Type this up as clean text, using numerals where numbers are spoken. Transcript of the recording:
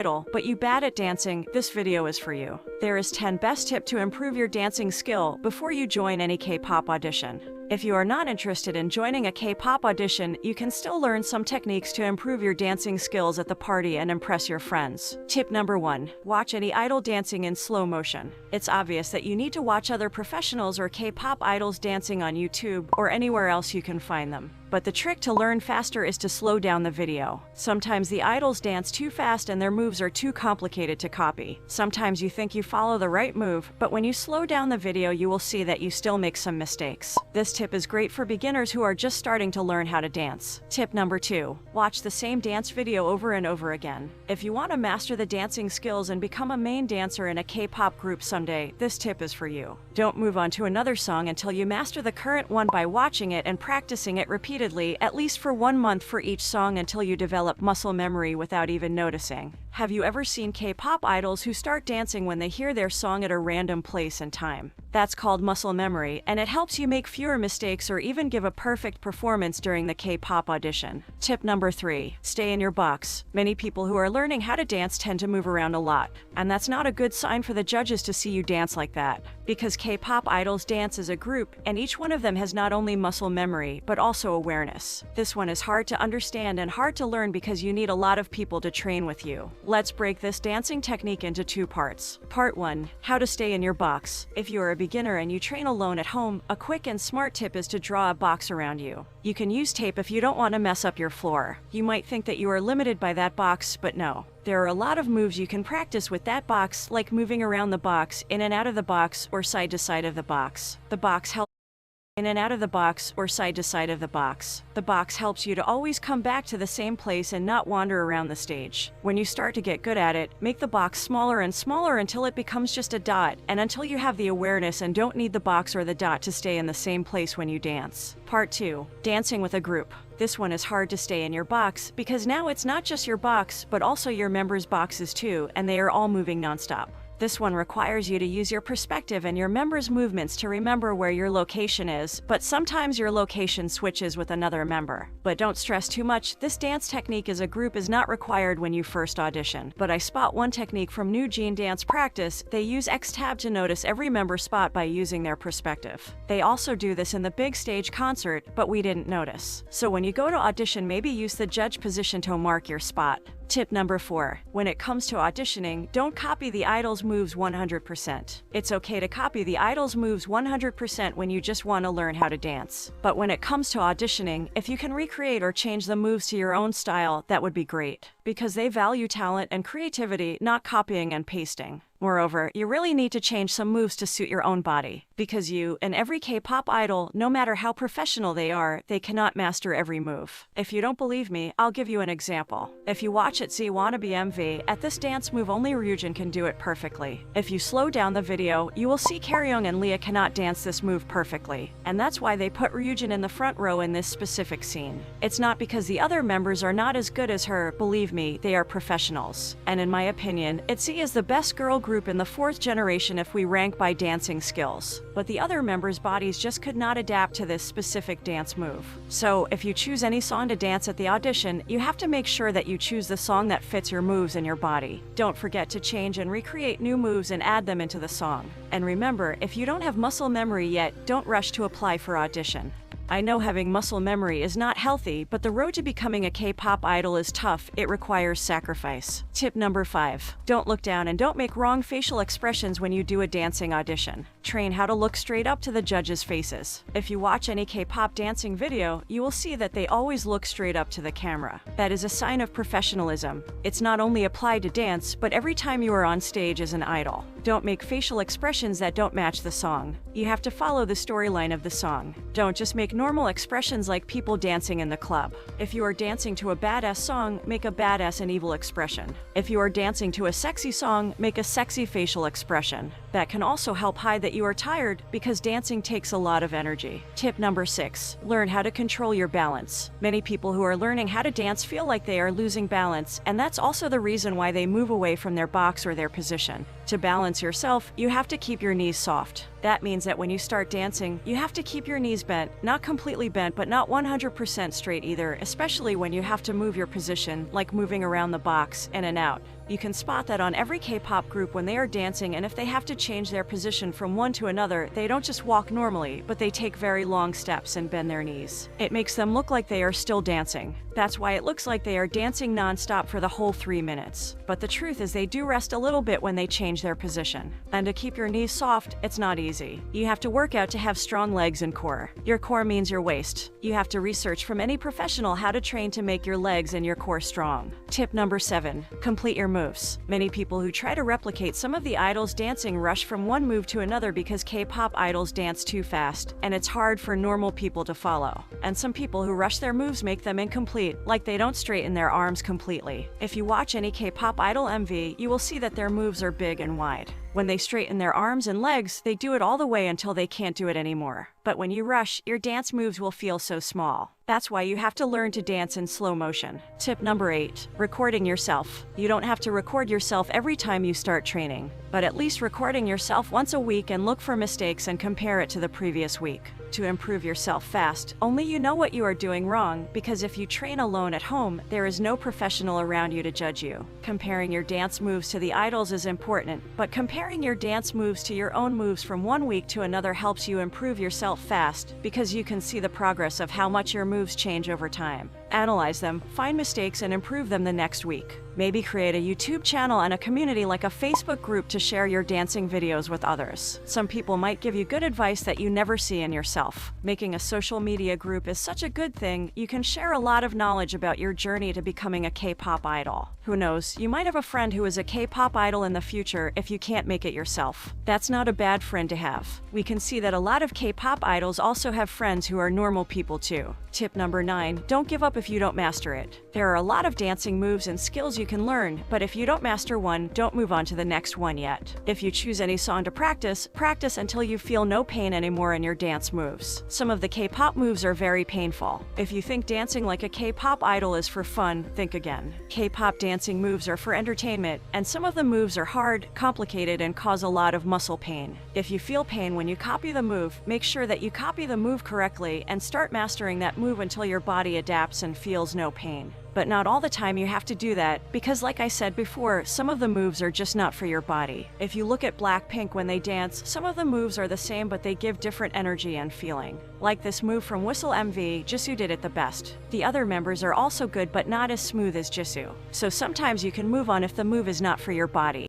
but you bad at dancing, this video is for you. There is 10 best tip to improve your dancing skill before you join any K-pop audition. If you are not interested in joining a K-pop audition, you can still learn some techniques to improve your dancing skills at the party and impress your friends. Tip number 1. Watch any idol dancing in slow motion. It's obvious that you need to watch other professionals or K-pop idols dancing on YouTube or anywhere else you can find them. But the trick to learn faster is to slow down the video. Sometimes the idols dance too fast and their moves are too complicated to copy. Sometimes you think you follow the right move, but when you slow down the video, you will see that you still make some mistakes. This tip is great for beginners who are just starting to learn how to dance. Tip number 2. Watch the same dance video over and over again. If you want to master the dancing skills and become a main dancer in a K-pop group someday, this tip is for you. Don't move on to another song until you master the current one by watching it and practicing it repeatedly, at least for 1 month for each song until you develop muscle memory without even noticing. Have you ever seen K-pop idols who start dancing when they hear their song at a random place and time? That's called muscle memory, and it helps you make fewer mistakes or even give a perfect performance during the K-pop audition. Tip number 3. Stay in your box. Many people who are learning how to dance tend to move around a lot, and that's not a good sign for the judges to see you dance like that. Because K-pop idols dance as a group, and each one of them has not only muscle memory, but also awareness. This one is hard to understand and hard to learn because you need a lot of people to train with you. Let's break this dancing technique into 2 parts. Part 1. How to stay in your box. If you are a beginner and you train alone at home, a quick and smart tip is to draw a box around you. You can use tape if you don't want to mess up your floor. You might think that you are limited by that box, but no. There are a lot of moves you can practice with that box, like moving around the box, in and out of the box, or side to side of the box. The box helps in and out of the box or side to side of the box. The box helps you to always come back to the same place and not wander around the stage. When you start to get good at it, make the box smaller and smaller until it becomes just a dot, and until you have the awareness and don't need the box or the dot to stay in the same place when you dance. Part 2. Dancing with a group. This one is hard to stay in your box because now it's not just your box, but also your members' boxes too, and they are all moving nonstop. This one requires you to use your perspective and your members' movements to remember where your location is, but sometimes your location switches with another member. But don't stress too much, this dance technique as a group is not required when you first audition. But I spot one technique from New Jean Dance Practice. They use X-Tab to notice every member spot by using their perspective. They also do this in the big stage concert, but we didn't notice. So when you go to audition, maybe use the judge position to mark your spot. Tip number 4. When it comes to auditioning, don't copy the idol's moves 100%. It's okay to copy the idol's moves 100% when you just want to learn how to dance. But when it comes to auditioning, if you can recreate or change the moves to your own style, that would be great. Because they value talent and creativity, not copying and pasting. Moreover, you really need to change some moves to suit your own body. Because you and every K-pop idol, no matter how professional they are, they cannot master every move. If you don't believe me, I'll give you an example. If you watch ITZY Wannabe MV, at this dance move only Ryujin can do it perfectly. If you slow down the video, you will see Chaeryeong and Leah cannot dance this move perfectly. And that's why they put Ryujin in the front row in this specific scene. It's not because the other members are not as good as her, believe me, they are professionals. And in my opinion, ITZY is the best girl group in the 4th generation if we rank by dancing skills. But the other members' bodies just could not adapt to this specific dance move. So, if you choose any song to dance at the audition, you have to make sure that you choose the song that fits your moves and your body. Don't forget to change and recreate new moves and add them into the song. And remember, if you don't have muscle memory yet, don't rush to apply for audition. I know having muscle memory is not healthy, but the road to becoming a K-pop idol is tough. It requires sacrifice. Tip number 5. Don't look down and don't make wrong facial expressions when you do a dancing audition. Train how to look straight up to the judges' faces. If you watch any K-pop dancing video, you will see that they always look straight up to the camera. That is a sign of professionalism. It's not only applied to dance, but every time you are on stage as an idol. Don't make facial expressions that don't match the song. You have to follow the storyline of the song. Don't just make normal expressions like people dancing in the club. If you are dancing to a badass song, make a badass and evil expression. If you are dancing to a sexy song, make a sexy facial expression. That can also help hide that you are tired, because dancing takes a lot of energy. Tip number 6. Learn how to control your balance. Many people who are learning how to dance feel like they are losing balance, and that's also the reason why they move away from their box or their position. To balance yourself, you have to keep your knees soft. That means that when you start dancing, you have to keep your knees bent, not completely bent, but not 100% straight either, especially when you have to move your position, like moving around the box, in and out. You can spot that on every K-pop group when they are dancing, and if they have to change their position from one to another, they don't just walk normally, but they take very long steps and bend their knees. It makes them look like they are still dancing. That's why it looks like they are dancing non-stop for the whole 3 minutes. But the truth is they do rest a little bit when they change their position. And to keep your knees soft, it's not easy. You have to work out to have strong legs and core. Your core means your waist. You have to research from any professional how to train to make your legs and your core strong. Tip number 7. Complete your moves. Many people who try to replicate some of the idols dancing rush from one move to another because K-pop idols dance too fast, and it's hard for normal people to follow. And some people who rush their moves make them incomplete, like they don't straighten their arms completely. If you watch any K-pop idol MV, you will see that their moves are big and wide. When they straighten their arms and legs, they do it all the way until they can't do it anymore. But when you rush, your dance moves will feel so small. That's why you have to learn to dance in slow motion. Tip number 8. Recording yourself. You don't have to record yourself every time you start training, but at least recording yourself once a week and look for mistakes and compare it to the previous week. To improve yourself fast, only you know what you are doing wrong, because if you train alone at home, there is no professional around you to judge you. Comparing your dance moves to the idols is important, but comparing your dance moves to your own moves from one week to another helps you improve yourself fast, because you can see the progress of how much your moves change over time. Analyze them, find mistakes, and improve them the next week. Maybe create a YouTube channel and a community like a Facebook group to share your dancing videos with others. Some people might give you good advice that you never see in yourself. Making a social media group is such a good thing. You can share a lot of knowledge about your journey to becoming a K-pop idol. Who knows, you might have a friend who is a K-pop idol in the future if you can't make it yourself. That's not a bad friend to have. We can see that a lot of K-pop idols also have friends who are normal people too. Tip number 9. Don't give up if you don't master it. There are a lot of dancing moves and skills you can learn, but if you don't master one, don't move on to the next one yet. If you choose any song to practice, practice until you feel no pain anymore in your dance moves. Some of the K-pop moves are very painful. If you think dancing like a K-pop idol is for fun, think again. K-pop dancing moves are for entertainment, and some of the moves are hard, complicated, and cause a lot of muscle pain. If you feel pain when you copy the move, make sure that you copy the move correctly and start mastering that move until your body adapts and feels no pain. But not all the time you have to do that, because like I said before, some of the moves are just not for your body. If you look at Blackpink when they dance, some of the moves are the same but they give different energy and feeling. Like this move from Whistle MV, Jisoo did it the best. The other members are also good but not as smooth as Jisoo. So sometimes you can move on if the move is not for your body.